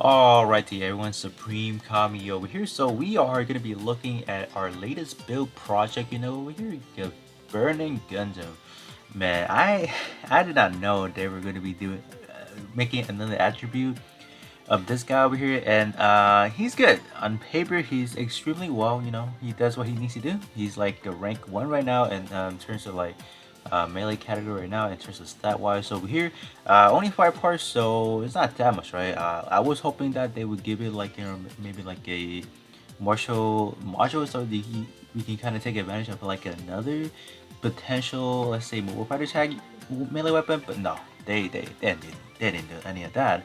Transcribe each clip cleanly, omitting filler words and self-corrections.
Alrighty everyone, Supreme Kami over here. So we are going to be looking at our latest build project, over here, the Burning Gundam. Man, I did not know they were going to be doing making another attribute of this guy over here, and he's good. On paper, he's extremely well, he does what he needs to do. He's like a rank 1 right now in terms of like melee category right now in terms of stat wise. Over here, only 5 parts, so it's not that much, right? I was hoping that they would give it like, maybe like a martial module so that we can kind of take advantage of like another potential, let's say, mobile fighter tag melee weapon, but no, they didn't do any of that.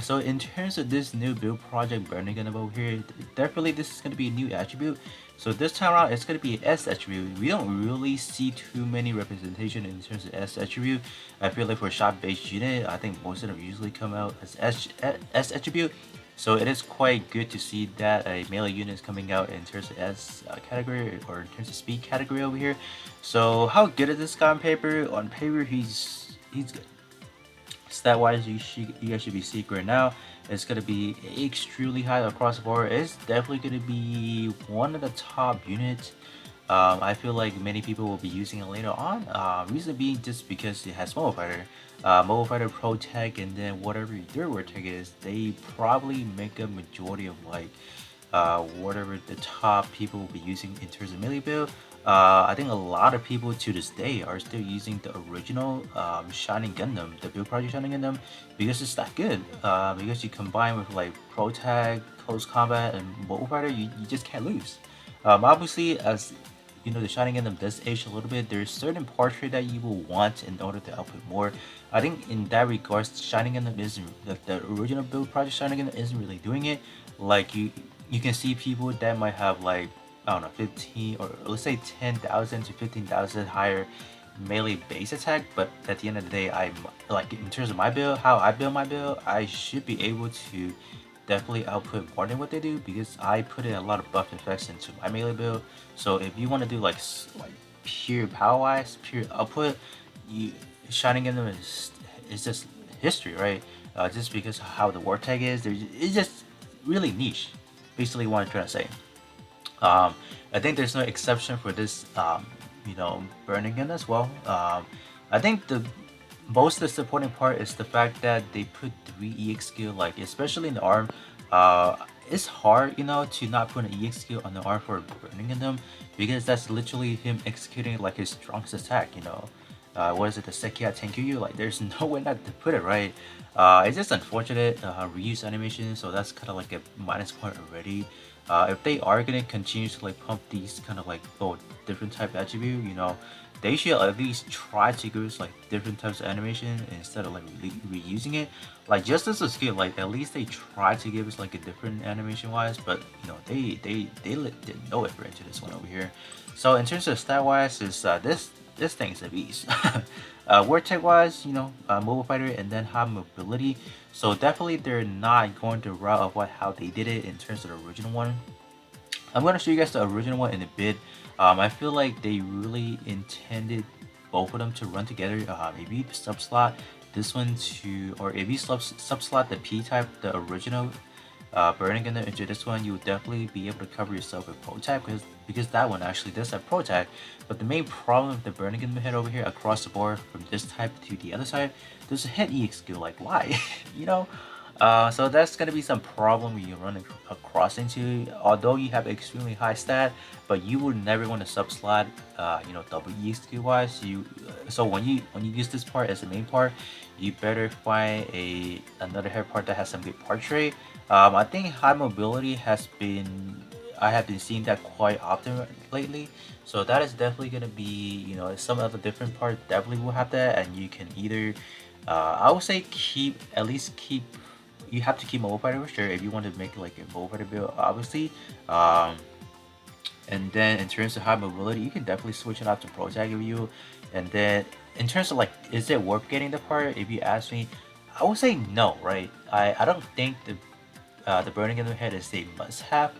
So in terms of this new build project Burning Gundam over here, definitely this is going to be a new attribute. So this time around, it's going to be an S attribute. We don't really see too many representation in terms of S attribute. I feel like for a shot-based unit, I think most of them usually come out as S attribute. So it is quite good to see that a melee unit is coming out in terms of S category or in terms of speed category over here. So how good is this guy on paper? On paper, he's good. Stat wise, you guys should be seeing right now. It's gonna be extremely high across the board. It's definitely gonna be one of the top units. I feel like many people will be using it later on. Reason being just because it has Mobile Fighter Pro Tech, and then whatever their word tech is, they probably make a majority of like whatever the top people will be using in terms of melee build. I think a lot of people to this day are still using the original Shining Gundam, the build project Shining Gundam, because it's that good. Because you combine with like Pro Tag, Close Combat, and Mobile Fighter, you just can't lose. Obviously, as you know, the Shining Gundam does age a little bit. There's certain portrait that you will want in order to output more. I think in that regards, Shining Gundam isn't like the original build project. Shining Gundam isn't really doing it. Like you can see people that might have like, I don't know, 15 or let's say 10,000 to 15,000 higher melee base attack, but at the end of the day, I'm like, in terms of my build, how I build my build, I should be able to definitely output more than what they do because I put in a lot of buff effects into my melee build. So if you want to do like pure power wise, pure output, you Shining in them is just history, right? Just because of how the war tag is, it's just really niche. Basically, what I'm trying to say. I think there's no exception for this, Burning Gun as well. I think the most disappointing part is the fact that they put 3 EX skill, like especially in the arm. It's hard, to not put an EX skill on the arm for Burning Gundam because that's literally him executing like his strongest attack, what is it, the Sekia Tenkyu? Like, there's no way not to put it right. It's just unfortunate reuse animation, so that's kind of like a minus point already. If they are gonna continue to like pump these kind of like different type attribute, they should at least try to give us like different types of animation instead of like reusing it. Like, just as a skill, like at least they try to give us like a different animation wise, but they know it for into this one over here. So in terms of stat wise, is this thing's a beast. Word tech wise, mobile fighter and then high mobility. So definitely they're not going the route of how they did it in terms of the original one. I'm going to show you guys the original one in a bit. I feel like they really intended both of them to run together. If you sub-slot this one to, or if you sub-slot the P-type, the original Burning Gundam into this one, you would definitely be able to cover yourself with Pro Tag because that one actually does have Pro Tag. But the main problem with the Burning Gundam head over here across the board from this type to the other side, there's a head EX skill. Like, why? So that's gonna be some problem you run across into. Although you have extremely high stat, but you would never want to sub slot, double EX skill wise. So when you use this part as the main part, you better find another head part that has some good part trait. I think high mobility I have been seeing that quite often lately. So that is definitely gonna be, some other different part definitely will have that, and you can either, I would say at least keep. You have to keep mobile fighter for sure if you want to make like a mobile fighter build, obviously. And then in terms of high mobility, you can definitely switch it out to Pro Tag if you. And then in terms of like, is it worth getting the part? If you ask me, I would say no, right? I don't think the Burning Gundam head is a must-have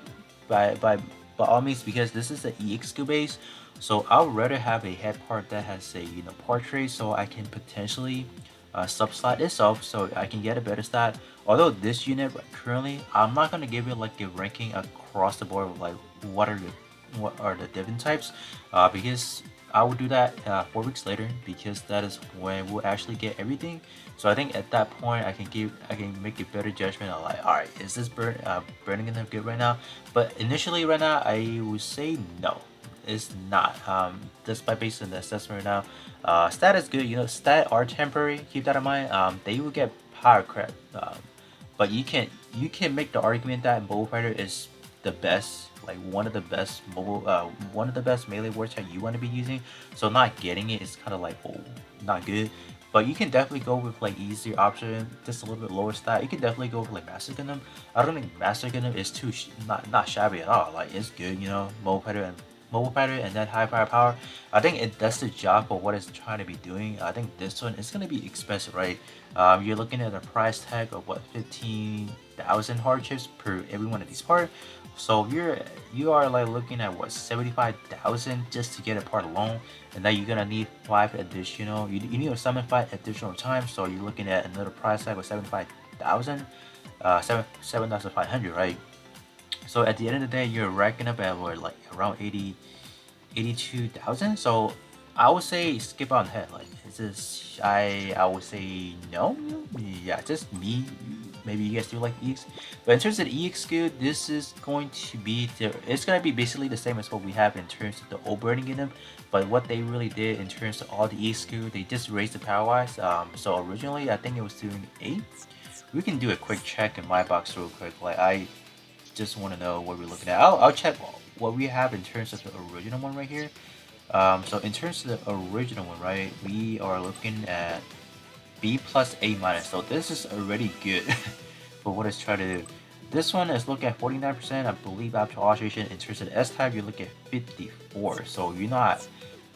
by all means because this is the EX skill base. So I would rather have a head part that has a portrait, so I can potentially subslot itself, so I can get a better stat, Although this unit currently, I'm not gonna give it like a ranking across the board of like what are the different types, because I will do that 4 weeks later, because that is when we'll actually get everything. So I think at that point I can make a better judgment on like, all right, is this burning enough good right now? But initially right now I would say no, it's not. Just by based on the assessment right now, stat is good. You know, stat are temporary. Keep that in mind. They will get power crap. But you can make the argument that Mobile Fighter is the best, like one of the best melee war tech you want to be using. So not getting it is kind of like, oh, not good. But you can definitely go with like easier option, just a little bit lower stat. You can definitely go with like Master Gundam. I don't think Master Gundam is not shabby at all. Like it's good, you know, Mobile Fighter and that high firepower. I think it does the job for what it's trying to be doing. I think this one is gonna be expensive, right? You're looking at a price tag of what, 15,000 hard chips per every one of these parts. So you are like looking at what, 75,000 just to get a part alone, and then you're gonna need five additional. You need to summon five additional times. So you're looking at another price tag of 75,000, 7,500, right? So at the end of the day, you're racking up at what, like around 82,000. So I would say skip on ahead. Like, is this, I would say no. Yeah, just me. Maybe you guys do like EX, but in terms of the EX skill, this is going to be it's gonna be basically the same as what we have in terms of the old Burning Gundam. But what they really did in terms of all the EX skill, they just raised the power wise. So originally I think it was doing 8. We can do a quick check in my box real quick. Like I just want to know what we're looking at. I'll check what we have in terms of the original one right here. So in terms of the original one, right, we are looking at B plus A minus. So this is already good for what it's trying to do. This one is looking at 49%, I believe, after alteration. In terms of the S type, you look at 54. So you're not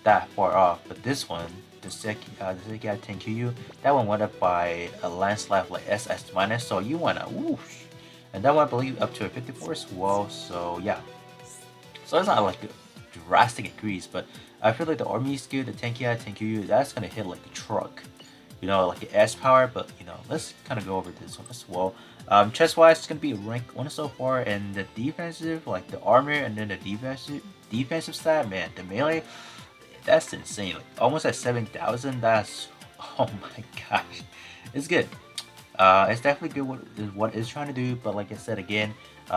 that far off. But this one, the Sekia 10QU, that one went up by a landslide like SS minus. So you wanna whoosh. And that one I believe up to a 54 as well. So yeah. So it's not like a drastic increase, but I feel like the army skill, the Tenkia, Tenkyu, that's gonna hit like a truck. You know, like an S power, but you know, let's kind of go over this one as well. Chest wise, it's gonna be rank 1 so far, and the defensive, like the armor, and then the defensive stat, man, the melee, that's insane. Like almost at 7,000. That's, oh my gosh, it's good. It's definitely good what it's trying to do, but like I said again,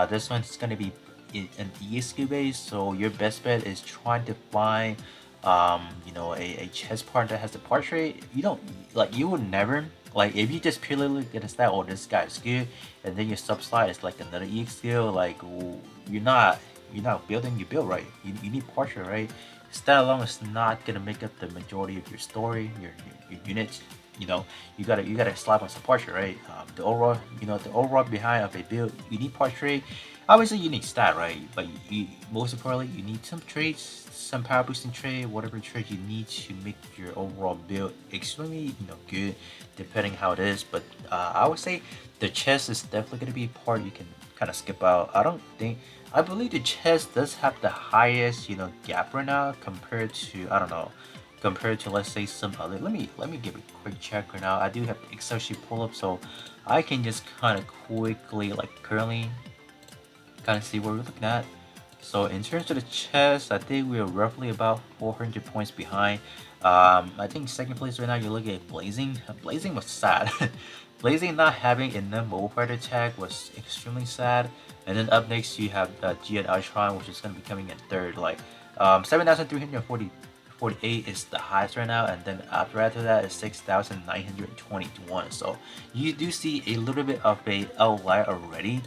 this one's gonna be an ESQ base, so your best bet is trying to find you know, a chest part that has the portrait. You don't, like, you would never, like, if you just purely look at the stat, oh, this guy is good, and then your sub slide is like another EX skill, like, you're not building your build right. You need portrait, right? Stat alone is not gonna make up the majority of your story, your units. You know, you gotta slap on some portrait, right? The overall, you know, the overall behind of a build, you need portrait. Obviously, you need stat, right? But most importantly, you need some traits, some power boosting trait, whatever trait you need to make your overall build extremely, you know, good, depending how it is. But I would say the chest is definitely gonna be a part you can kind of skip out. I believe the chest does have the highest, you know, gap right now compared to, I don't know, compared to, let's say, some other. Let me give a quick check right now. I do have the Excel sheet pull up, so I can just kind of quickly, like, currently kind of see what we're looking at. So in terms of the chest, I think we're roughly about 400 points behind. I think second place right now, you're looking at Blazing. Blazing was sad. Blazing not having enough mobile fighter tag was extremely sad. And then up next you have G and Ultron, which is going to be coming in third. Like 7,348 is the highest right now, and then after that is 6,921. So you do see a little bit of a outlier already,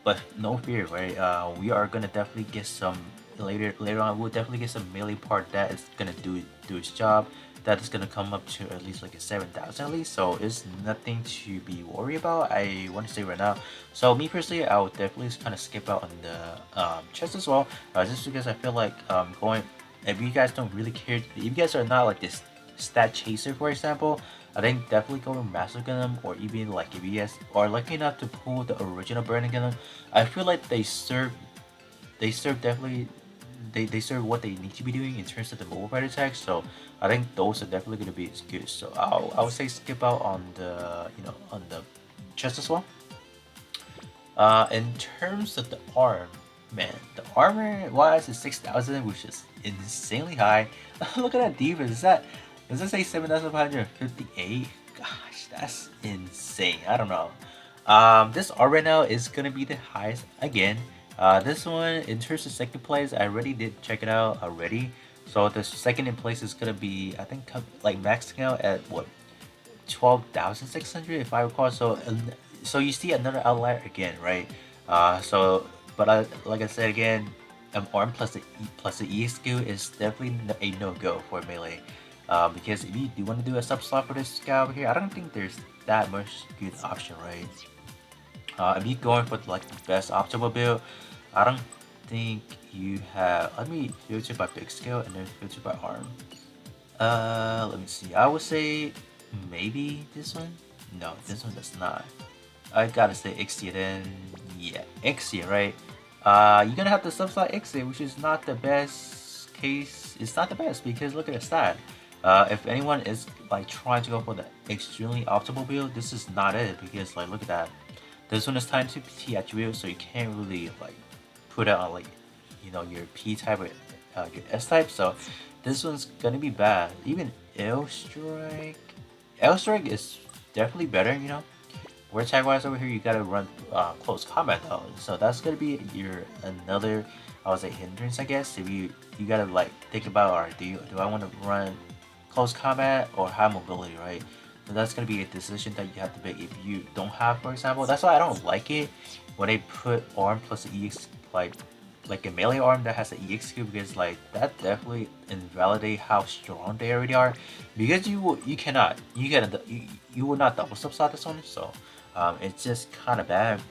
but no fear, right? We are gonna definitely get some later on. We'll definitely get some melee part that is gonna do its job. That is gonna come up to at least like a 7,000 at least. So it's nothing to be worried about, I want to say right now. So me personally, I would definitely kind of skip out on the chest as well, just because I feel like going. If you guys don't really care, if you guys are not like this stat chaser, for example, I think definitely go with Master Gundam, or even like if you guys are lucky enough to pull the original Burning Gundam, I feel like they serve definitely they serve what they need to be doing in terms of the mobile fighter attacks. So I think those are definitely gonna be as good. So I would say skip out on the, you know, on the chest as well. In terms of the arm, man, the armor wise is 6,000, which is insanely high. Look at that defense. Does that say 7,558? Gosh, that's insane. I don't know. This R right now is gonna be the highest again. This one in terms of second place, I already did check it out already. So the second in place is gonna be, I think, like maxing out at what, 12,600 if I recall. So so you see another outlier again, right? So but like I said again, arm plus the E skill is definitely a no go for melee. Because if you do want to do a sub slot for this guy over here, I don't think there's that much good option, right? If you're going for like the best optimal build, I don't think you have. Let me filter by big scale and then filter by arm. Let me see. I would say maybe this one. No, this one does not. I gotta say Ixia then. Yeah, Ixia, right? You're gonna have the subslot Ixia, which is not the best case. It's not the best because look at the stat. If anyone is like trying to go for the extremely optimal build, this is not it because like look at that. This one is tied to P attribute, so you can't really like put it on like your P type or your S type. So this one's gonna be bad. Even L Strike, L Strike is definitely better. Where tag wise over here, you gotta run close combat though. So that's gonna be your another, I would say, hindrance, I guess. If you gotta like think about, alright, do I want to run close combat or high mobility, right? So that's gonna be a decision that you have to make if you don't have, for example. That's why I don't like it when they put arm plus the EX like a melee arm that has an EX skill, because like that definitely invalidate how strong they already are. Because you will not double subslot this one, so it's just kind of bad.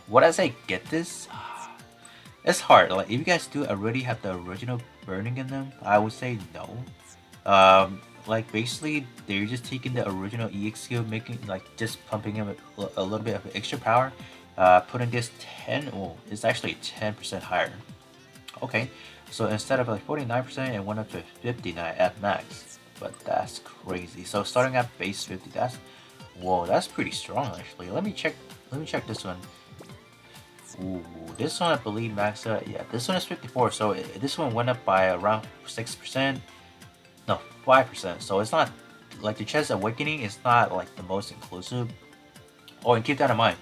Would I say get this? It's hard. Like if you guys do already have the original Burning Gundam, I would say no. Like basically they're just taking the original EX skill, making like just pumping him a little bit of extra power, putting this 10. Oh, it's actually 10% higher. Okay, so instead of like 49%, it went up to 59 at max. But that's crazy. So starting at base 50, whoa, that's pretty strong actually. Let me check this one. Ooh, this one I believe max out. Yeah, this one is 54. So this one went up by around 6%. No, 5%. So it's not like the chest awakening is not like the most inclusive. Oh, and keep that in mind.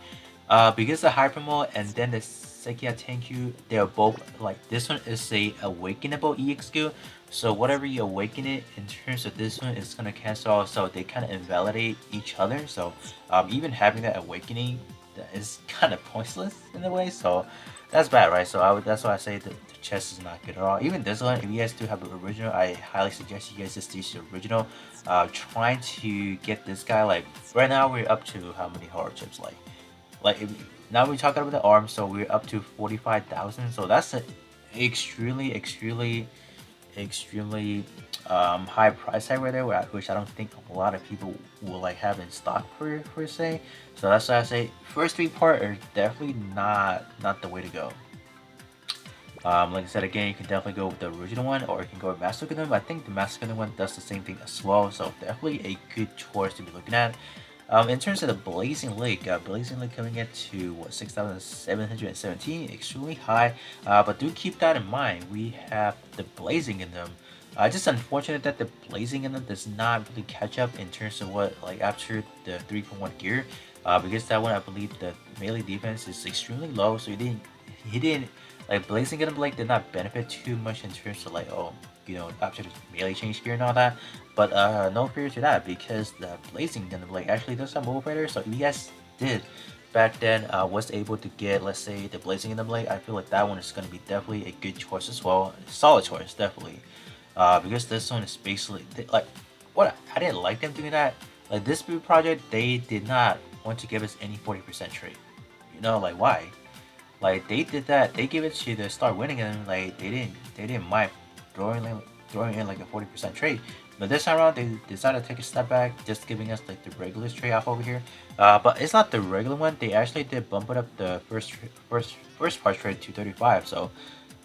Because the Hypermole and then the Sekia Tenkyu, they're both like, this one is a awakenable EX skill. So whatever you awaken it in terms of this one, it's gonna cancel out. So they kind of invalidate each other. So even having that awakening, that is kind of pointless in a way. So that's bad, right? So that's why I say the chest is not good at all. Even this one, if you guys do have the original, I highly suggest you guys just use the original. Trying to get this guy, like right now we're up to how many hard chips, now we're talking about the arm, so we're up to 45,000. So that's an extremely high price tag right there, which I don't think a lot of people will like have in stock per se. So that's why I say first three part are definitely not the way to go. Like I said again, you can definitely go with the original one, or you can go with Master Gundam. I think the Master Gundam one does the same thing as well, so definitely a good choice to be looking at. In terms of the Blazing Lake coming in to what, 6,717, extremely high. But do keep that in mind. We have the Blazing in them. Just unfortunate that the Blazing in them does not really catch up in terms of what, like after the 3.1 gear. Because that one, I believe the melee defense is extremely low, so he didn't like Blazing Gundam Blade did not benefit too much in terms of like, oh, after the melee change gear and all that. But no fear to that, because the Blazing Gundam Blade actually does have move radar. So if you guys did back then was able to get, let's say, the Blazing Gundam Blade, I feel like that one is going to be definitely a good choice as well. Solid choice, definitely. Because this one is basically like, what I didn't like them doing that. Like this build project, they did not want to give us any 40% trade. Like why? Like they did that, they gave it to the start winning, and like they didn't mind throwing in like a 40% trade. But this time around, they decided to take a step back, just giving us like the regular trade off over here. But it's not the regular one. They actually did bump it up the first part trade to 35. So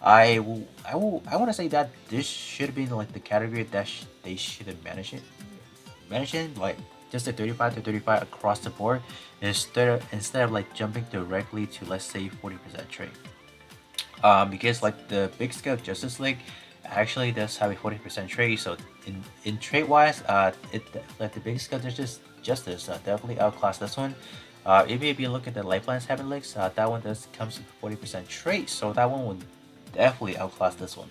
I want to say that this should have been like the category that they should have managed it. Like just a 35 to 35 across the board instead of like jumping directly to, let's say, 40% trade. Because like the big scale Justice League actually does have a 40% trade, so in trade wise, it like the big scale Justice definitely outclass this one. Even if you look at the Lifelines Heaven Leagues, that one does comes with 40% trade, so that one would definitely outclass this one.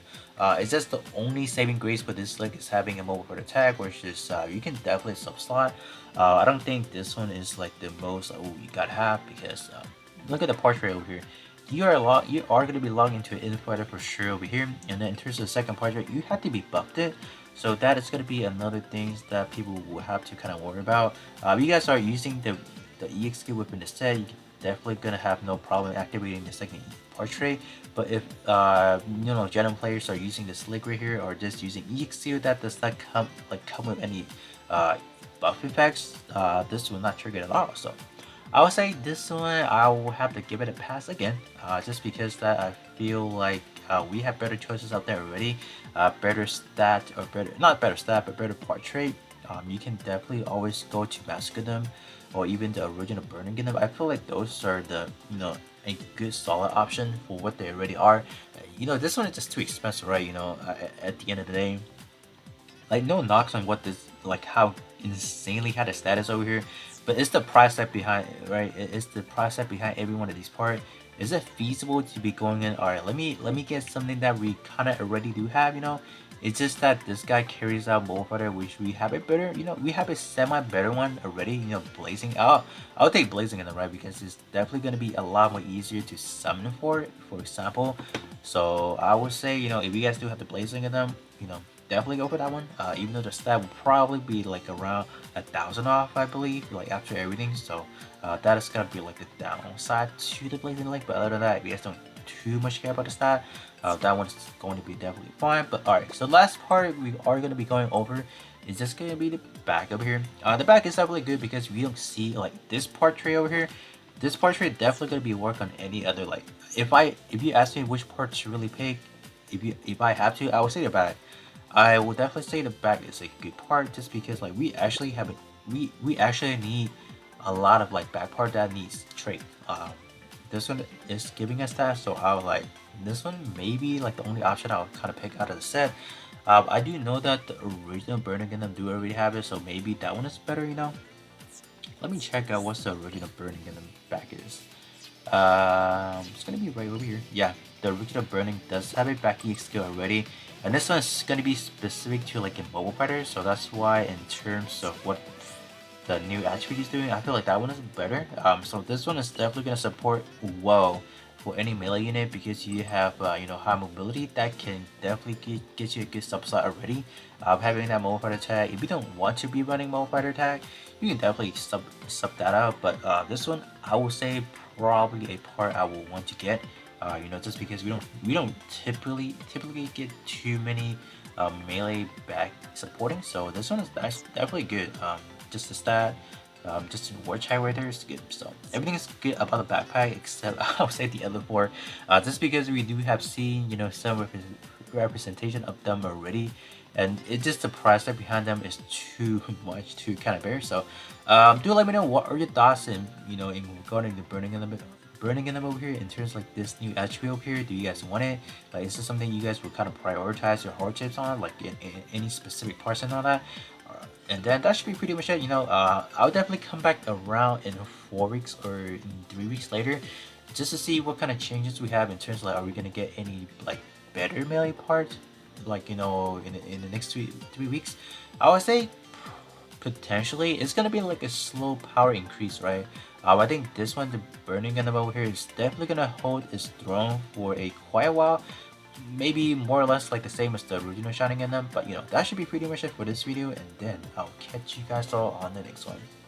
It's just the only saving grace for this league is having a mobile for attack, which is you can definitely sub slot. I don't think this one is like the most you gotta have, because look at the portrait over here. You are gonna be logged into an infighter for sure over here, and then in terms of the second portrait, you have to be buffed it. So that is gonna be another things that people will have to kind of worry about. You guys are using the EXQ weapon instead, you definitely gonna have no problem activating the second portrait. But if Gundam players are using this slick right here, or just using EXQ that does not come with any buff effects, this will not trigger it at all. So I would say this one I will have to give it a pass again, just because that I feel like we have better choices out there already, better stat, or better, not better stat, but better portrait. You can definitely always go to Master Gundam or even the original Burning Gundam. I feel like those are the a good solid option for what they already are. This one is just too expensive, right? At the end of the day, like, no knocks on what this, like, how insanely high the status over here, but it's the price tag behind it, right? It's the price tag behind every one of these parts. Is it feasible to be going in? All right, let me get something that we kind of already do have. It's just that this guy carries out Bullfighter, which we have a better, we have a semi better one already. Blazing out. I'll take Blazing in the right, because it's definitely gonna be a lot more easier to summon for example. So I would say, if you guys do have the Blazing in them, definitely go for that one. Even though the stat will probably be like around 1,000 off, I believe, like after everything. So that is gonna be like the downside to the Blazing Link. But other than that, if you guys don't too much care about the stat, that one's going to be definitely fine. But alright, so last part we are going to be going over is just going to be the back over here. The back is definitely good because we don't see like this portrait over here. This portrait definitely going to be work on any other, like, if you ask me which part to really pick, if I have to, I would say the back. I would definitely say the back is a good part, just because like we actually have it, we actually need a lot of like back part that needs trait. This one is giving us that, so I would like this one maybe like the only option I would kind of pick out of the set. I do know that the original Burning Gundam do already have it, so maybe that one is better. Let me check out what's the original Burning Gundam back is. It's gonna be right over here. Yeah, the original Burning does have a back EX skill already, and this one is gonna be specific to like a mobile fighter, so that's why in terms of what the new attribute is doing, I feel like that one is better. So this one is definitely gonna support well for any melee unit, because you have high mobility that can definitely get you a good sub slot already. Having that mobile fighter tag, if you don't want to be running mobile fighter tag, you can definitely sub that out. But this one, I would say probably a part I will want to get. Just because we don't typically get too many melee back supporting, so this one is definitely good. Just the stat, just the war chai right there is good. So everything is good about the backpack, except I would say the other four. Just because we do have seen some representation of them already, and it's just the price tag behind them is too much to kind of bear. So do let me know what are your thoughts in regarding the burning in them over here, in terms of like this new attribute over here. Do you guys want it? Like, is this something you guys would kind of prioritize your hardships on, like in any specific parts and all that? And then that should be pretty much it. I'll definitely come back around in 4 weeks or in 3 weeks later, just to see what kind of changes we have in terms of like, are we gonna get any like better melee parts, like in the next 3 weeks. I would say potentially it's gonna be like a slow power increase, right? I think this one, the Burning Gundam over here, is definitely gonna hold its throne for a quite a while. Maybe more or less like the same as the original Shining Gundam, but that should be pretty much it for this video, and then I'll catch you guys all on the next one.